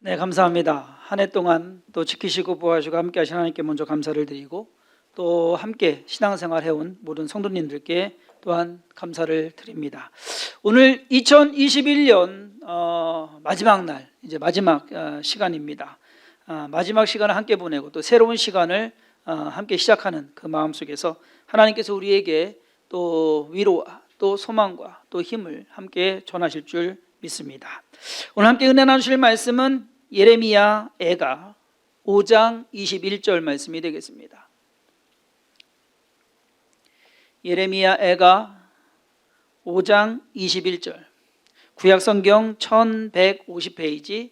네, 감사합니다. 한 해 동안 또 지키시고 보호하시고 함께 하신 하나님께 먼저 감사를 드리고 또 함께 신앙생활 해온 모든 성도님들께 또한 감사를 드립니다. 오늘 2021년 마지막 날, 이제 마지막 시간입니다. 마지막 시간을 함께 보내고 또 새로운 시간을 함께 시작하는 그 마음 속에서 하나님께서 우리에게 또 위로와 또 소망과 또 힘을 함께 전하실 줄 믿습니다. 오늘 함께 은혜 나누실 말씀은 예레미야 애가 5장 21절 말씀이 되겠습니다. 예레미야 애가 5장 21절, 구약성경 1150페이지.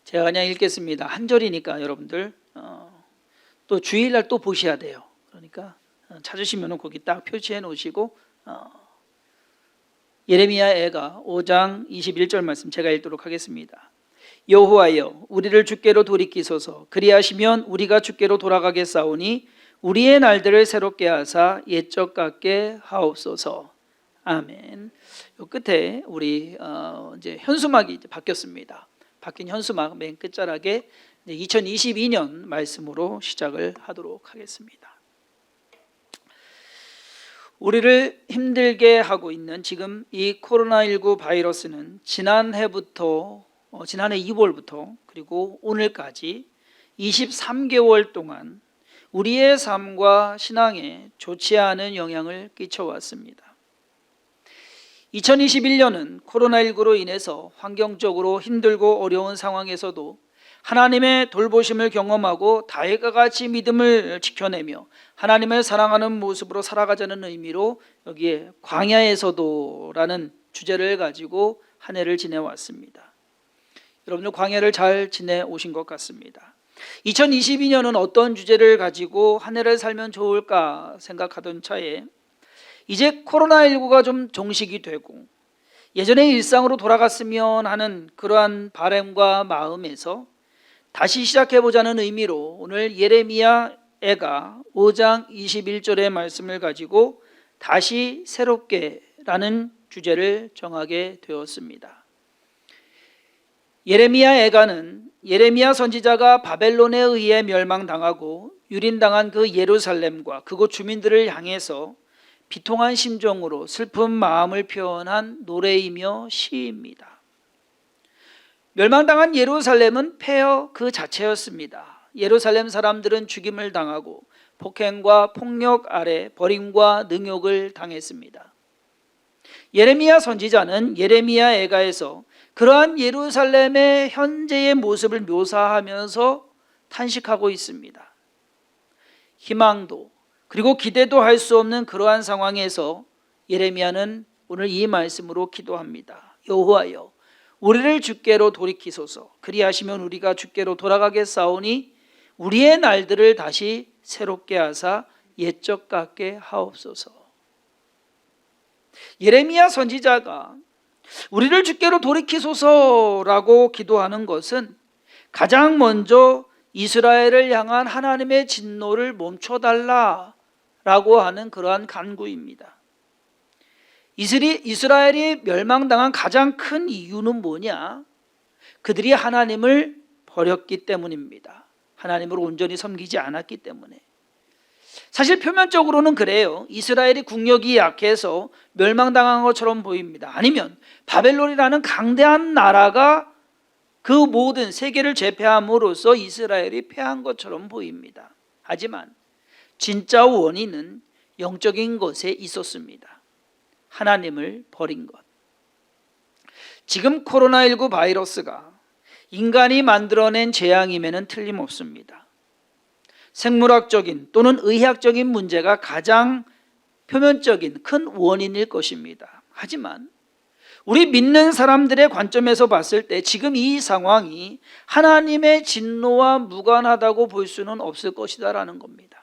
제가 그냥 읽겠습니다. 한 절이니까 여러분들 또 주일날 또 보셔야 돼요. 그러니까 찾으시면 거기 딱 표시해 놓으시고 예레미야 애가 5장 21절 말씀 제가 읽도록 하겠습니다. 여호와여, 우리를 주께로 돌이키소서. 그리하시면 우리가 주께로 돌아가겠사오니 우리의 날들을 새롭게 하사 옛적 같게 하옵소서. 아멘. 요 끝에 우리 이제 현수막이 이제 바뀌었습니다. 바뀐 현수막 맨 끝자락에 2022년 말씀으로 시작을 하도록 하겠습니다. 우리를 힘들게 하고 있는 지금 이 코로나19 바이러스는 지난해 2월부터 그리고 오늘까지 23개월 동안 우리의 삶과 신앙에 좋지 않은 영향을 끼쳐왔습니다. 2021년은 코로나19로 인해서 환경적으로 힘들고 어려운 상황에서도 하나님의 돌보심을 경험하고 다윗과 같이 믿음을 지켜내며 하나님을 사랑하는 모습으로 살아가자는 의미로 여기에 광야에서도라는 주제를 가지고 한 해를 지내왔습니다. 여러분들 광야를 잘 지내오신 것 같습니다. 2022년은 어떤 주제를 가지고 한 해를 살면 좋을까 생각하던 차에 이제 코로나19가 좀 종식이 되고 예전의 일상으로 돌아갔으면 하는 그러한 바람과 마음에서 다시 시작해보자는 의미로 오늘 예레미야 애가 5장 21절의 말씀을 가지고 다시 새롭게 라는 주제를 정하게 되었습니다. 예레미야 애가는 예레미야 선지자가 바벨론에 의해 멸망당하고 유린당한 그 예루살렘과 그곳 주민들을 향해서 비통한 심정으로 슬픈 마음을 표현한 노래이며 시입니다. 멸망당한 예루살렘은 폐허 그 자체였습니다. 예루살렘 사람들은 죽임을 당하고 폭행과 폭력 아래 버림과 능욕을 당했습니다. 예레미야 선지자는 예레미야 애가에서 그러한 예루살렘의 현재의 모습을 묘사하면서 탄식하고 있습니다. 희망도 그리고 기대도 할 수 없는 그러한 상황에서 예레미야는 오늘 이 말씀으로 기도합니다. 여호와여, 우리를 주께로 돌이키소서. 그리하시면 우리가 주께로 돌아가겠사오니 우리의 날들을 다시 새롭게 하사 옛적 같게 하옵소서. 예레미야 선지자가 우리를 주께로 돌이키소서라고 기도하는 것은 가장 먼저 이스라엘을 향한 하나님의 진노를 멈춰달라라고 하는 그러한 간구입니다. 이스라엘이 멸망당한 가장 큰 이유는 뭐냐? 그들이 하나님을 버렸기 때문입니다. 하나님을 온전히 섬기지 않았기 때문에. 사실 표면적으로는 그래요. 이스라엘이 국력이 약해서 멸망당한 것처럼 보입니다. 아니면 바벨론이라는 강대한 나라가 그 모든 세계를 제패함으로써 이스라엘이 패한 것처럼 보입니다. 하지만 진짜 원인은 영적인 것에 있었습니다. 하나님을 버린 것. 지금 코로나19 바이러스가 인간이 만들어낸 재앙임에는 틀림없습니다. 생물학적인 또는 의학적인 문제가 가장 표면적인 큰 원인일 것입니다. 하지만 우리 믿는 사람들의 관점에서 봤을 때 지금 이 상황이 하나님의 진노와 무관하다고 볼 수는 없을 것이다라는 겁니다.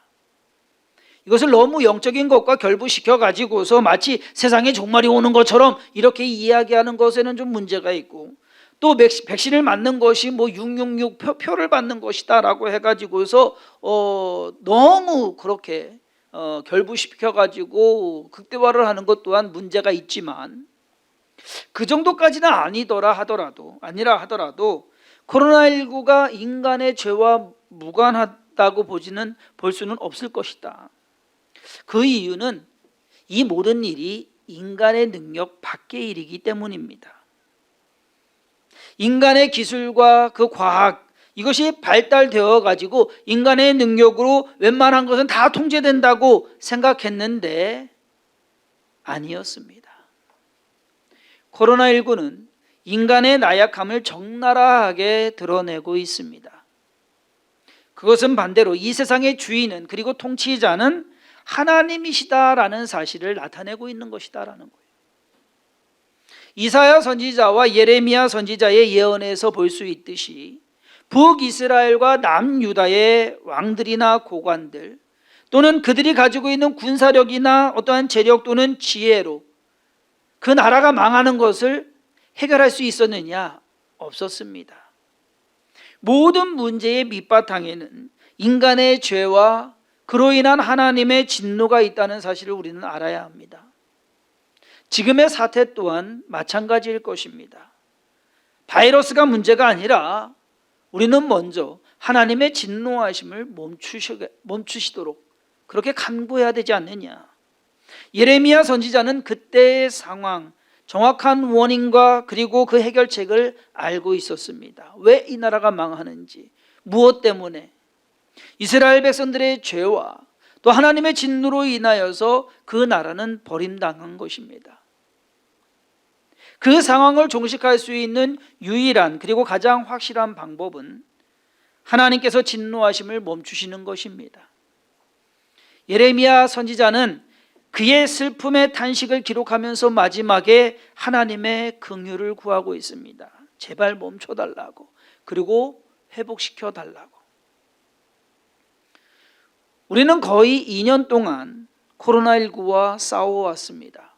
이것을 너무 영적인 것과 결부시켜 가지고서 마치 세상에 종말이 오는 것처럼 이렇게 이야기하는 것에는 좀 문제가 있고, 또 백신을 맞는 것이 뭐 666 표를 받는 것이다 라고 해가지고서 너무 그렇게 결부시켜 가지고 극대화를 하는 것 또한 문제가 있지만, 그 정도까지는 아니라 하더라도 코로나19가 인간의 죄와 무관하다고 볼 수는 없을 것이다. 그 이유는 이 모든 일이 인간의 능력 밖의 일이기 때문입니다. 인간의 기술과 그 과학, 이것이 발달되어 가지고 인간의 능력으로 웬만한 것은 다 통제된다고 생각했는데 아니었습니다. 코로나19는 인간의 나약함을 적나라하게 드러내고 있습니다. 그것은 반대로 이 세상의 주인은, 그리고 통치자는 하나님이시다라는 사실을 나타내고 있는 것이다라는 거예요. 이사야 선지자와 예레미야 선지자의 예언에서 볼 수 있듯이 북이스라엘과 남유다의 왕들이나 고관들, 또는 그들이 가지고 있는 군사력이나 어떠한 재력 또는 지혜로 그 나라가 망하는 것을 해결할 수 있었느냐? 없었습니다. 모든 문제의 밑바탕에는 인간의 죄와 그로 인한 하나님의 진노가 있다는 사실을 우리는 알아야 합니다. 지금의 사태 또한 마찬가지일 것입니다. 바이러스가 문제가 아니라 우리는 먼저 하나님의 진노하심을 멈추시도록 그렇게 간구해야 되지 않느냐. 예레미야 선지자는 그때의 상황, 정확한 원인과 그리고 그 해결책을 알고 있었습니다. 왜 이 나라가 망하는지, 무엇 때문에, 이스라엘 백성들의 죄와 또 하나님의 진노로 인하여서 그 나라는 버림당한 것입니다. 그 상황을 종식할 수 있는 유일한 그리고 가장 확실한 방법은 하나님께서 진노하심을 멈추시는 것입니다. 예레미야 선지자는 그의 슬픔의 탄식을 기록하면서 마지막에 하나님의 긍휼을 구하고 있습니다. 제발 멈춰달라고, 그리고 회복시켜달라고. 우리는 거의 2년 동안 코로나19와 싸워왔습니다.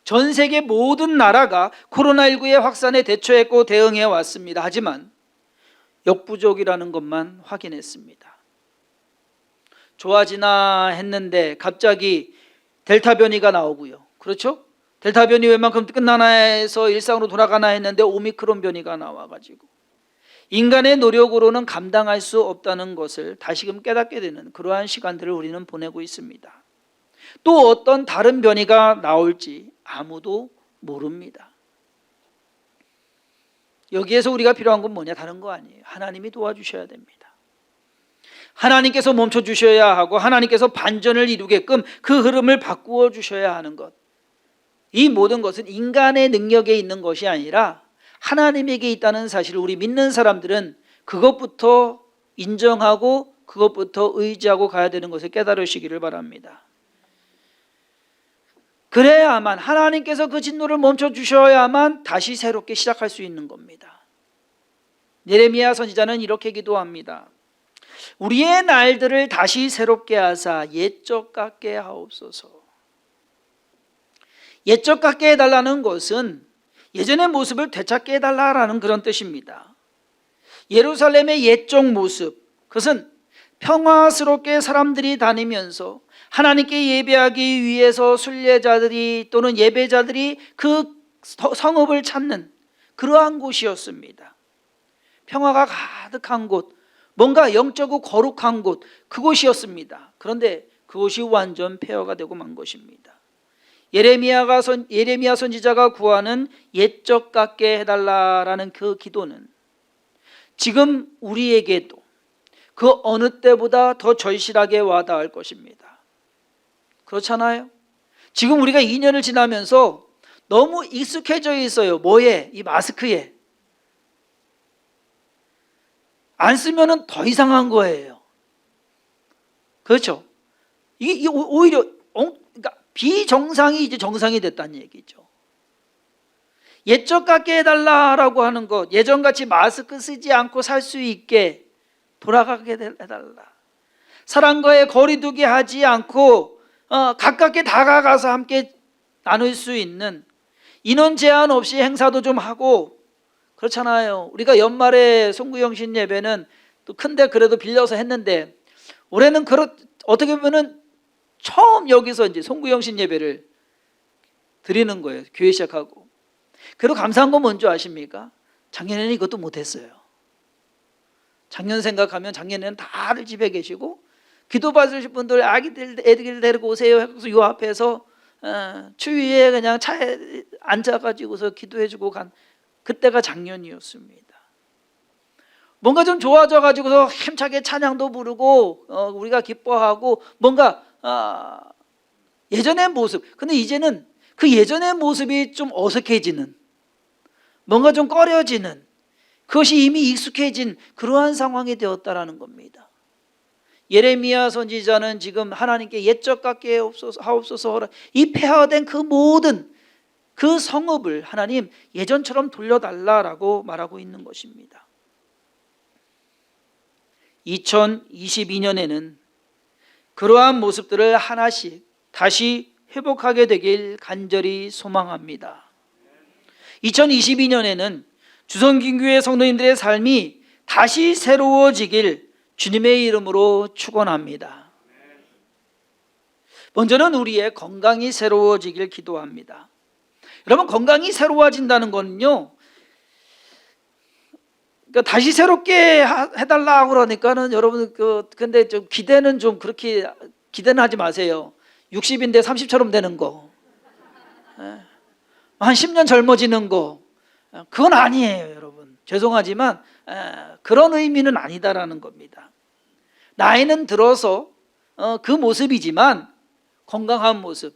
전 세계 모든 나라가 코로나19의 확산에 대처했고 대응해 왔습니다. 하지만 역부족이라는 것만 확인했습니다. 좋아지나 했는데 갑자기 델타 변이가 나오고요. 그렇죠? 델타 변이 웬만큼 끝나나 해서 일상으로 돌아가나 했는데 오미크론 변이가 나와가지고 인간의 노력으로는 감당할 수 없다는 것을 다시금 깨닫게 되는 그러한 시간들을 우리는 보내고 있습니다. 또 어떤 다른 변이가 나올지 아무도 모릅니다. 여기에서 우리가 필요한 건 뭐냐? 다른 거 아니에요. 하나님이 도와주셔야 됩니다. 하나님께서 멈춰주셔야 하고 하나님께서 반전을 이루게끔 그 흐름을 바꾸어 주셔야 하는 것. 이 모든 것은 인간의 능력에 있는 것이 아니라 하나님에게 있다는 사실을 우리 믿는 사람들은 그것부터 인정하고 그것부터 의지하고 가야 되는 것을 깨달으시기를 바랍니다. 그래야만, 하나님께서 그 진노를 멈춰주셔야만 다시 새롭게 시작할 수 있는 겁니다. 예레미야 선지자는 이렇게 기도합니다. 우리의 날들을 다시 새롭게 하사 옛적 같게 하옵소서. 옛적 같게 해달라는 것은 예전의 모습을 되찾게 해달라는 그런 뜻입니다. 예루살렘의 옛적 모습, 그것은 평화스럽게 사람들이 다니면서 하나님께 예배하기 위해서 순례자들이 또는 예배자들이 그 성읍을 찾는 그러한 곳이었습니다. 평화가 가득한 곳, 뭔가 영적으로 거룩한 곳, 그곳이었습니다. 그런데 그곳이 완전 폐허가 되고 만 것입니다. 예레미야 선지자가 구하는 옛적 같게 해달라라는 그 기도는 지금 우리에게도 그 어느 때보다 더 절실하게 와닿을 것입니다. 그렇잖아요? 지금 우리가 2년을 지나면서 너무 익숙해져 있어요. 뭐에? 이 마스크에. 안 쓰면은 더 이상한 거예요. 그렇죠? 이게 오히려 그러니까 비정상이 이제 정상이 됐다는 얘기죠. 옛적 같게 해달라라고 하는 것, 예전같이 마스크 쓰지 않고 살 수 있게 돌아가게 해달라. 사람과의 거리두기 하지 않고 가깝게 다가가서 함께 나눌 수 있는, 인원 제한 없이 행사도 좀 하고, 그렇잖아요. 우리가 연말에 송구영신 예배는 또 큰데 그래도 빌려서 했는데 올해는 어떻게 보면은 처음 여기서 이제 송구영신 예배를 드리는 거예요. 교회 시작하고. 그리고 감사한 건 뭔지 아십니까? 작년에는 이것도 못했어요. 작년 생각하면 작년에는 다들 집에 계시고 기도 받으실 분들 애들 데리고 오세요 해서 요 앞에서 추위에 그냥 차에 앉아가지고서 기도해주고 간 그때가 작년이었습니다. 뭔가 좀 좋아져가지고서 힘차게 찬양도 부르고 우리가 기뻐하고 뭔가 예전의 모습. 근데 이제는 그 예전의 모습이 좀 어색해지는, 뭔가 좀 꺼려지는, 그것이 이미 익숙해진 그러한 상황이 되었다라는 겁니다. 예레미야 선지자는 지금 하나님께 옛적 같게 하옵소서 이 폐허된 그 모든 그 성읍을 하나님 예전처럼 돌려달라라고 말하고 있는 것입니다. 2022년에는 그러한 모습들을 하나씩 다시 회복하게 되길 간절히 소망합니다. 2022년에는 주성긴교회 성도님들의 삶이 다시 새로워지길 주님의 이름으로 축원합니다. 먼저는 우리의 건강이 새로워지길 기도합니다. 여러분, 건강이 새로워진다는 거는요, 그러니까 다시 새롭게 해달라고 그러니까는 여러분 근데 좀 기대는 좀 그렇게 기대는 하지 마세요. 60인데 30처럼 되는 거, 한 10년 젊어지는 거, 그건 아니에요, 여러분. 죄송하지만 그런 의미는 아니다라는 겁니다. 나이는 들어서 그 모습이지만 건강한 모습,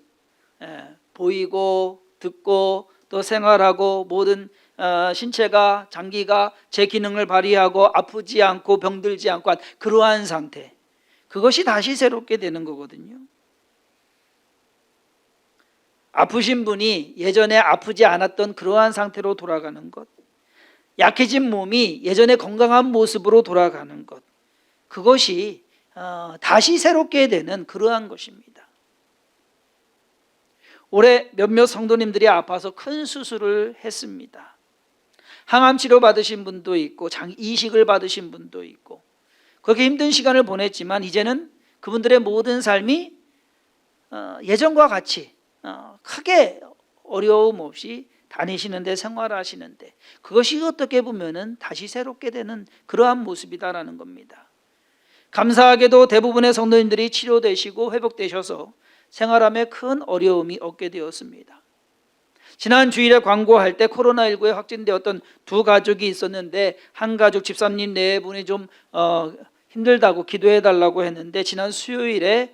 보이고 듣고 또 생활하고 모든 신체가 장기가 제 기능을 발휘하고 아프지 않고 병들지 않고 한 그러한 상태, 그것이 다시 새롭게 되는 거거든요. 아프신 분이 예전에 아프지 않았던 그러한 상태로 돌아가는 것, 약해진 몸이 예전에 건강한 모습으로 돌아가는 것, 그것이 다시 새롭게 되는 그러한 것입니다. 올해 몇몇 성도님들이 아파서 큰 수술을 했습니다. 항암 치료 받으신 분도 있고 이식을 받으신 분도 있고 그렇게 힘든 시간을 보냈지만 이제는 그분들의 모든 삶이 예전과 같이 크게 어려움 없이 다니시는데, 생활하시는데, 그것이 어떻게 보면은 다시 새롭게 되는 그러한 모습이다라는 겁니다. 감사하게도 대부분의 성도님들이 치료되시고 회복되셔서 생활함에 큰 어려움이 없게 되었습니다. 지난 주일에 광고할 때 코로나19에 확진되었던 두 가족이 있었는데, 한 가족 집사님 네 분이 좀 힘들다고 기도해달라고 했는데, 지난 수요일에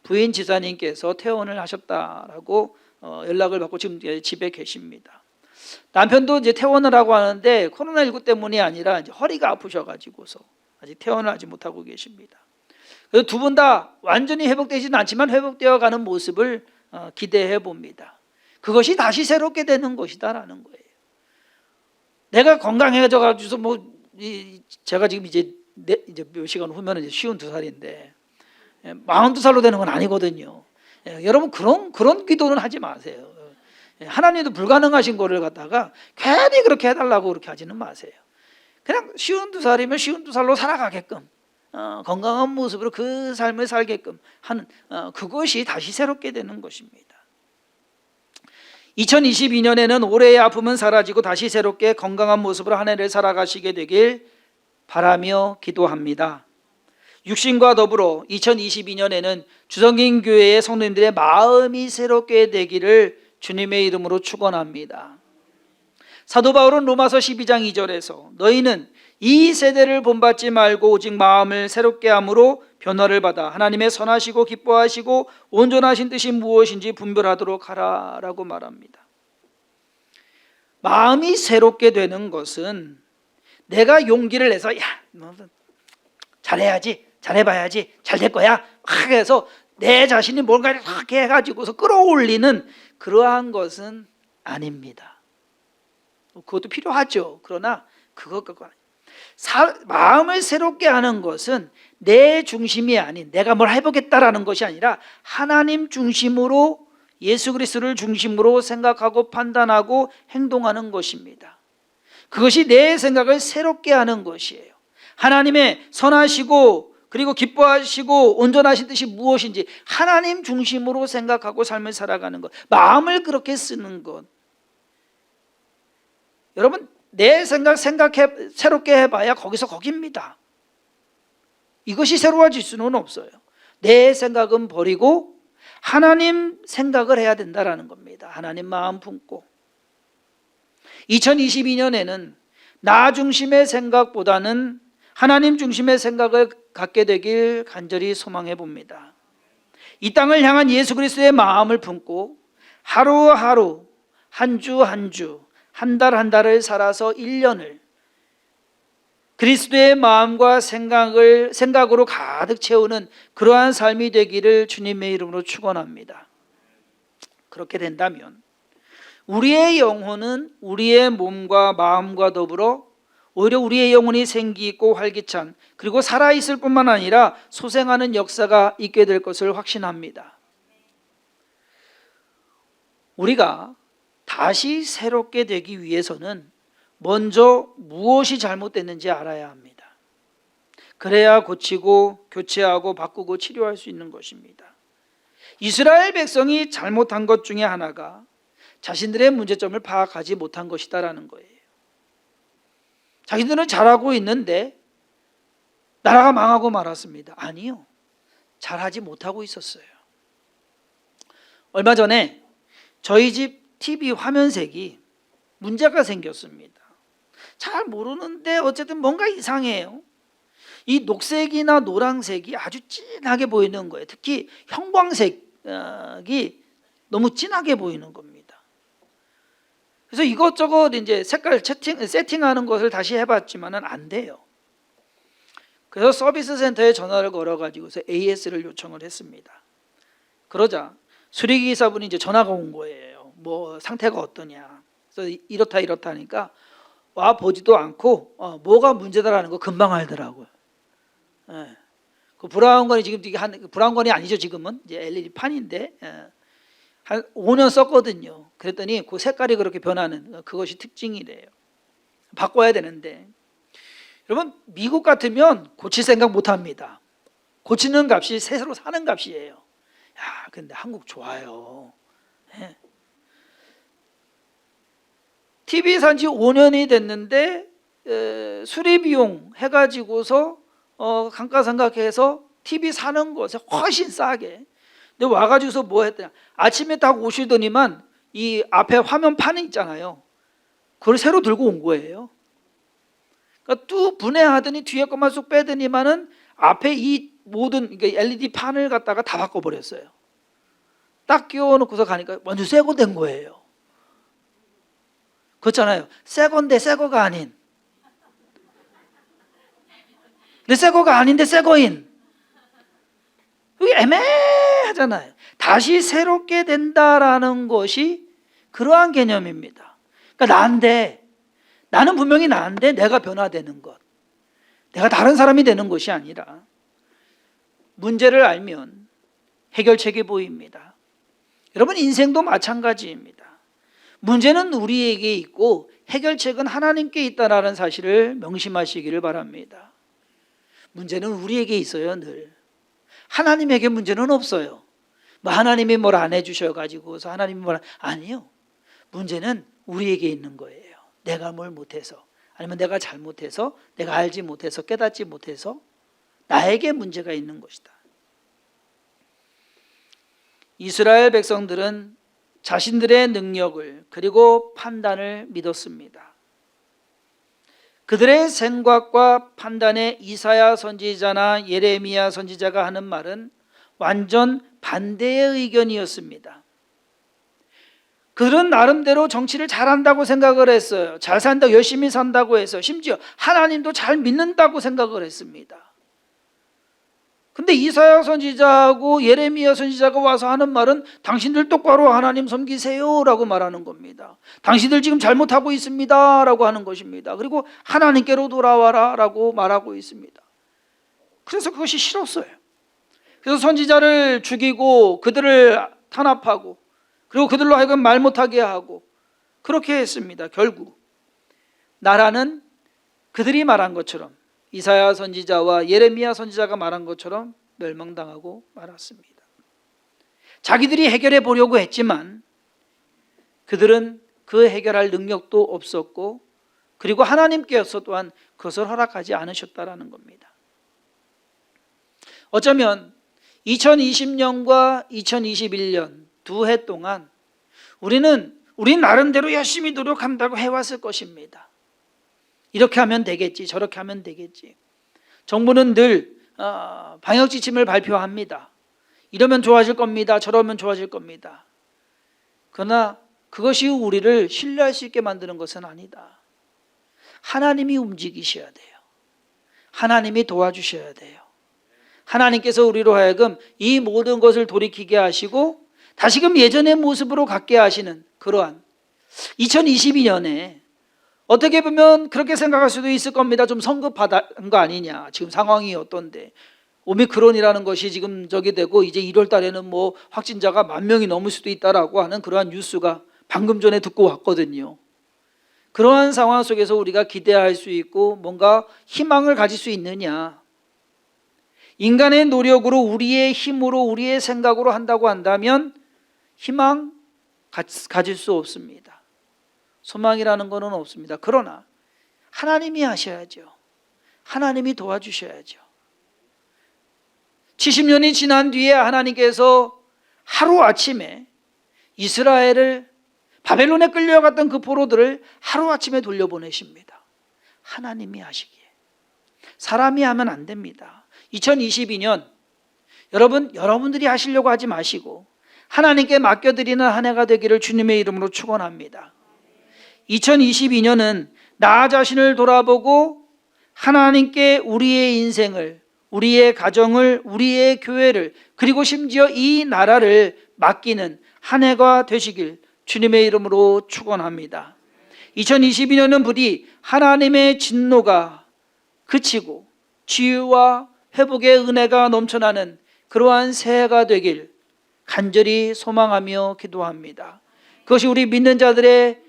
부인 지사님께서 퇴원을 하셨다라고 연락을 받고 지금 집에 계십니다. 남편도 이제 퇴원을 하고 하는데 코로나19 때문이 아니라 이제 허리가 아프셔가지고서 아직 퇴원을 하지 못하고 계십니다. 그래서 두 분 다 완전히 회복되지는 않지만 회복되어 가는 모습을 기대해 봅니다. 그것이 다시 새롭게 되는 것이다라는 거예요. 내가 건강해져 가지고서 제가 지금 이제 몇 시간 후면 이제 52살인데 42살로 되는 건 아니거든요. 여러분 그런 기도는 하지 마세요. 하나님도 불가능하신 거를 갖다가 괜히 그렇게 해달라고 그렇게 하지는 마세요. 그냥 52살이면 52살로 살아가게끔 건강한 모습으로 그 삶을 살게끔 하는 그것이 다시 새롭게 되는 것입니다. 2022년에는 올해의 아픔은 사라지고 다시 새롭게 건강한 모습으로 한 해를 살아가시게 되길 바라며 기도합니다. 육신과 더불어 2022년에는 주성긴교회의 성도님들의 마음이 새롭게 되기를 주님의 이름으로 축원합니다. 사도 바울은 로마서 12장 2절에서 너희는 이 세대를 본받지 말고 오직 마음을 새롭게 함으로 변화를 받아 하나님의 선하시고 기뻐하시고 온전하신 뜻이 무엇인지 분별하도록 하라라고 말합니다. 마음이 새롭게 되는 것은 내가 용기를 내서 잘해야지, 잘해봐야지, 잘 될 거야 해서 내 자신이 뭔가를 이렇게 해가지고서 끌어올리는 그러한 것은 아닙니다. 그것도 필요하죠. 그러나 그것 갖고 마음을 새롭게 하는 것은 내 중심이 아닌 내가 뭘 해보겠다라는 것이 아니라 하나님 중심으로, 예수 그리스도를 중심으로 생각하고 판단하고 행동하는 것입니다. 그것이 내 생각을 새롭게 하는 것이에요. 하나님의 선하시고 그리고 기뻐하시고 온전하신 뜻이 무엇인지 하나님 중심으로 생각하고 삶을 살아가는 것, 마음을 그렇게 쓰는 것, 여러분 내 생각해 새롭게 해봐야 거기서 거기입니다. 이것이 새로워질 수는 없어요. 내 생각은 버리고 하나님 생각을 해야 된다라는 겁니다. 하나님 마음 품고 2022년에는 나 중심의 생각보다는 하나님 중심의 생각을 갖게 되길 간절히 소망해 봅니다. 이 땅을 향한 예수 그리스도의 마음을 품고 하루하루 한 주 한 주 한 달 한 달을 살아서 1년을 그리스도의 마음과 생각으로 가득 채우는 그러한 삶이 되기를 주님의 이름으로 축원합니다. 그렇게 된다면 우리의 영혼은 우리의 몸과 마음과 더불어 오히려 우리의 영혼이 생기 있고 활기찬 그리고 살아있을 뿐만 아니라 소생하는 역사가 있게 될 것을 확신합니다. 우리가 다시 새롭게 되기 위해서는 먼저 무엇이 잘못됐는지 알아야 합니다. 그래야 고치고 교체하고 바꾸고 치료할 수 있는 것입니다. 이스라엘 백성이 잘못한 것 중에 하나가 자신들의 문제점을 파악하지 못한 것이다라는 거예요. 자기들은 잘하고 있는데 나라가 망하고 말았습니다. 아니요, 잘하지 못하고 있었어요. 얼마 전에 저희 집 TV 화면색이 문제가 생겼습니다. 잘 모르는데 어쨌든 뭔가 이상해요. 이 녹색이나 노란색이 아주 진하게 보이는 거예요. 특히 형광색이 너무 진하게 보이는 겁니다. 그래서 이것저것 이제 색깔 세팅하는 것을 다시 해봤지만은 안 돼요. 그래서 서비스 센터에 전화를 걸어가지고서 AS를 요청을 했습니다. 그러자 수리기사분이 이제 전화가 온 거예요. 뭐 상태가 어떠냐. 그래서 이렇다 하니까 와 보지도 않고 뭐가 문제다라는 거 금방 알더라고요. 예. 그 브라운관이 지금 이게 브라운관이 아니죠. 지금은 이제 LED 판인데 한 5년 썼거든요. 그랬더니 그 색깔이 그렇게 변하는 그것이 특징이래요. 바꿔야 되는데 여러분 미국 같으면 고칠 생각 못합니다. 고치는 값이 새로 사는 값이에요. 야, 근데 한국 좋아요. 예. TV 산 지 5년이 됐는데 수리 비용 해가지고서 감가상각해서 TV 사는 것에 훨씬 싸게. 근데 와가지고서 뭐 했더냐? 아침에 딱 오시더니만 이 앞에 화면 판이 있잖아요. 그걸 새로 들고 온 거예요. 그러니까 또 분해하더니 뒤에 것만 쏙 빼더니만은 앞에 이 모든 LED 판을 갖다가 다 바꿔버렸어요. 딱 끼워놓고서 가니까 완전 새 거 된 거예요. 그렇잖아요. 새 건데 새 거가 아닌. 근데 새 거가 아닌데 새 거인. 그게 애매하잖아요. 다시 새롭게 된다라는 것이 그러한 개념입니다. 그러니까 나는 분명히 나인데 내가 변화되는 것. 내가 다른 사람이 되는 것이 아니라 문제를 알면 해결책이 보입니다. 여러분 인생도 마찬가지입니다. 문제는 우리에게 있고 해결책은 하나님께 있다라는 사실을 명심하시기를 바랍니다. 문제는 우리에게 있어요. 늘. 하나님에게 문제는 없어요. 뭐 하나님이 뭘 안 해주셔가지고서 하나님이 아니요. 문제는 우리에게 있는 거예요. 내가 뭘 못해서 아니면 내가 잘못해서 내가 알지 못해서 깨닫지 못해서 나에게 문제가 있는 것이다. 이스라엘 백성들은 자신들의 능력을 그리고 판단을 믿었습니다. 그들의 생각과 판단에 이사야 선지자나 예레미야 선지자가 하는 말은 완전 반대의 의견이었습니다. 그들은 나름대로 정치를 잘한다고 생각을 했어요. 잘 산다고 열심히 산다고 해서 심지어 하나님도 잘 믿는다고 생각을 했습니다. 근데 이사야 선지자하고 예레미야 선지자가 와서 하는 말은 당신들 똑바로 하나님 섬기세요 라고 말하는 겁니다. 당신들 지금 잘못하고 있습니다 라고 하는 것입니다. 그리고 하나님께로 돌아와라 라고 말하고 있습니다. 그래서 그것이 싫었어요. 그래서 선지자를 죽이고 그들을 탄압하고 그리고 그들로 하여금 말 못하게 하고 그렇게 했습니다. 결국 나라는 그들이 말한 것처럼 이사야 선지자와 예레미야 선지자가 말한 것처럼 멸망당하고 말았습니다. 자기들이 해결해 보려고 했지만 그들은 그 해결할 능력도 없었고 그리고 하나님께서 또한 그것을 허락하지 않으셨다라는 겁니다. 어쩌면 2020년과 2021년 두 해 동안 우리 나름대로 열심히 노력한다고 해왔을 것입니다. 이렇게 하면 되겠지, 저렇게 하면 되겠지. 정부는 늘 방역 지침을 발표합니다. 이러면 좋아질 겁니다, 저러면 좋아질 겁니다. 그러나 그것이 우리를 신뢰할 수 있게 만드는 것은 아니다. 하나님이 움직이셔야 돼요. 하나님이 도와주셔야 돼요. 하나님께서 우리로 하여금 이 모든 것을 돌이키게 하시고 다시금 예전의 모습으로 갖게 하시는 그러한 2022년에 어떻게 보면 그렇게 생각할 수도 있을 겁니다. 좀 성급한 거 아니냐, 지금 상황이 어떤데 오미크론이라는 것이 지금 저기 되고 이제 1월 달에는 뭐 확진자가 10,000명이 넘을 수도 있다라고 하는 그러한 뉴스가 방금 전에 듣고 왔거든요. 그러한 상황 속에서 우리가 기대할 수 있고 뭔가 희망을 가질 수 있느냐, 인간의 노력으로 우리의 힘으로 우리의 생각으로 한다고 한다면 희망 가질 수 없습니다. 소망이라는 것은 없습니다. 그러나 하나님이 하셔야죠. 하나님이 도와주셔야죠. 70년이 지난 뒤에 하나님께서 하루아침에 이스라엘을 바벨론에 끌려갔던 그 포로들을 하루아침에 돌려보내십니다. 하나님이 하시기에. 사람이 하면 안 됩니다. 2022년 여러분들이 하시려고 하지 마시고 하나님께 맡겨드리는 한 해가 되기를 주님의 이름으로 축원합니다. 2022년은 나 자신을 돌아보고 하나님께 우리의 인생을, 우리의 가정을, 우리의 교회를, 그리고 심지어 이 나라를 맡기는 한 해가 되시길 주님의 이름으로 축원합니다. 2022년은 부디 하나님의 진노가 그치고 치유와 회복의 은혜가 넘쳐나는 그러한 새해가 되길 간절히 소망하며 기도합니다. 그것이 우리 믿는 자들의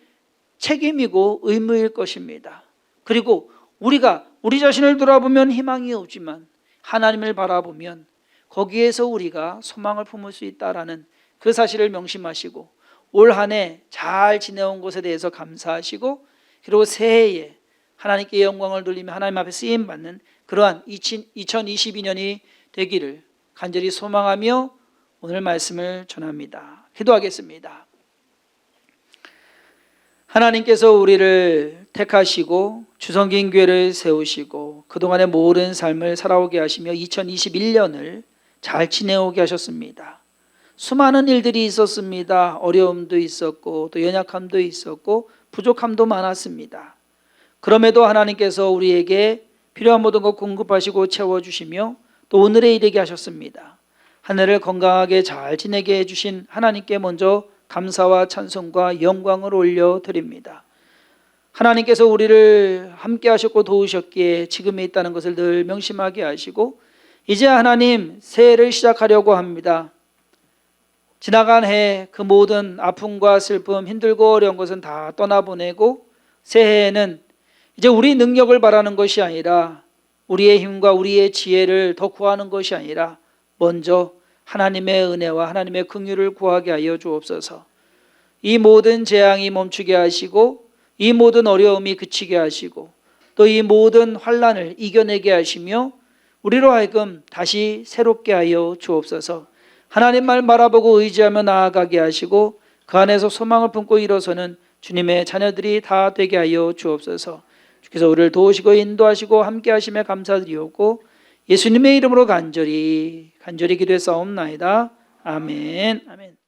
책임이고 의무일 것입니다. 그리고 우리가 우리 자신을 돌아보면 희망이 없지만 하나님을 바라보면 거기에서 우리가 소망을 품을 수 있다라는 그 사실을 명심하시고 올 한 해 잘 지내온 것에 대해서 감사하시고 그리고 새해에 하나님께 영광을 돌리며 하나님 앞에 쓰임받는 그러한 2022년이 되기를 간절히 소망하며 오늘 말씀을 전합니다. 기도하겠습니다. 하나님께서 우리를 택하시고 주성긴 교회를 세우시고 그동안의 모든 삶을 살아오게 하시며 2021년을 잘 지내오게 하셨습니다. 수많은 일들이 있었습니다. 어려움도 있었고 또 연약함도 있었고 부족함도 많았습니다. 그럼에도 하나님께서 우리에게 필요한 모든 것 공급하시고 채워주시며 또 오늘에 이르게 하셨습니다. 한 해를 건강하게 잘 지내게 해주신 하나님께 먼저 감사와 찬송과 영광을 올려드립니다. 하나님께서 우리를 함께 하셨고 도우셨기에 지금에 있다는 것을 늘 명심하게 하시고 이제 하나님 새해를 시작하려고 합니다. 지나간 해 그 모든 아픔과 슬픔, 힘들고 어려운 것은 다 떠나보내고 새해에는 이제 우리 능력을 바라는 것이 아니라 우리의 힘과 우리의 지혜를 더 구하는 것이 아니라 먼저 하나님의 은혜와 하나님의 긍휼을 구하게 하여 주옵소서. 이 모든 재앙이 멈추게 하시고 이 모든 어려움이 그치게 하시고 또 이 모든 환난을 이겨내게 하시며 우리로 하여금 다시 새롭게 하여 주옵소서. 하나님만 바라보고 의지하며 나아가게 하시고 그 안에서 소망을 품고 일어서는 주님의 자녀들이 다 되게 하여 주옵소서. 주께서 우리를 도우시고 인도하시고 함께 하심에 감사드리옵고 예수님의 이름으로 간절히 기도했사옵나이다. 아멘. 아멘.